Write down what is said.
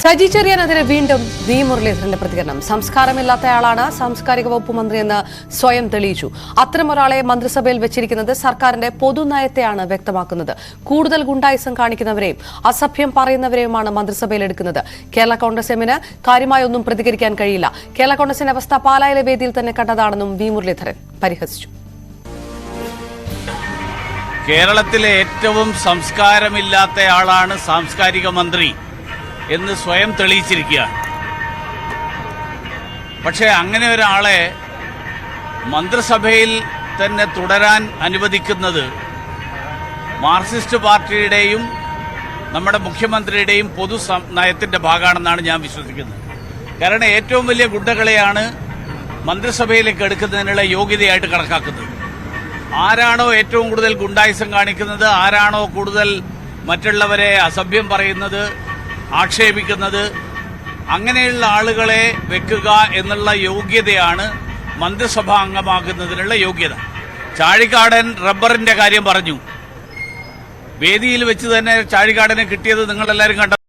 സജി ചെറിയാനെതിരെ വീണ്ടും വി മുരളീധരന്റെ പ്രതികരണം. സംസ്കാരമില്ലാത്തയാളാണ് സാംസ്കാരിക വകുപ്പ് മന്ത്രിയെന്ന് സ്വയം തെളിയിച്ചു. അത്തരമൊരാളെ മന്ത്രിസഭയിൽ വെച്ചിരിക്കുന്നത് സർക്കാരിന്റെ പൊതുനയത്തെയാണ് വ്യക്തമാക്കുന്നത്. കൂടുതൽ ഗുണ്ടായിസം കാണിക്കുന്നവരെയും അസഭ്യം പറയുന്നവരെയുമാണ് മന്ത്രിസഭയിൽ എടുക്കുന്നത്. കേരള കോൺഗ്രസ് എമ്മിന് കാര്യമായൊന്നും പ്രതികരിക്കാൻ കഴിയില്ല. കേരള കോൺഗ്രസിന്റെ അവസ്ഥ പാലായിലെ വേദിയിൽ തന്നെ കണ്ടതാണെന്നും വി മുരളീധരൻ പരിഹസിച്ചു. കേരളത്തിലെ ഏറ്റവും സംസ്കാരമില്ലാത്തയാളാണ് സാംസ്കാരിക മന്ത്രി എന്ന് സ്വയം തെളിയിച്ചിരിക്കുകയാണ്. പക്ഷേ അങ്ങനെ ഒരാളെ മന്ത്രിസഭയിൽ തന്നെ തുടരാൻ അനുവദിക്കുന്നത് മാർക്സിസ്റ്റ് പാർട്ടിയുടെയും നമ്മുടെ മുഖ്യമന്ത്രിയുടെയും പൊതു നയത്തിന്റെ ഭാഗമാണെന്നാണ് ഞാൻ വിശ്വസിക്കുന്നത്. കാരണം ഏറ്റവും വലിയ ഗുണ്ടകളെയാണ് മന്ത്രിസഭയിലേക്ക് എടുക്കുന്നതിനുള്ള യോഗ്യതയായിട്ട് കണക്കാക്കുന്നത്. ആരാണോ ഏറ്റവും കൂടുതൽ ഗുണ്ടായിസം കാണിക്കുന്നത്, ആരാണോ കൂടുതൽ മറ്റുള്ളവരെ അസഭ്യം പറയുന്നത്, ആക്ഷേപിക്കുന്നത്, അങ്ങനെയുള്ള ആളുകളെ വെക്കുക എന്നുള്ള യോഗ്യതയാണ് മന്ത്രിസഭാ അംഗമാകുന്നതിനുള്ള യോഗ്യത. ചാഴികാടൻ റബ്ബറിന്റെ കാര്യം പറഞ്ഞു. വേദിയിൽ വെച്ച് തന്നെ ചാഴികാടനെ കിട്ടിയത് നിങ്ങളെല്ലാവരും കണ്ട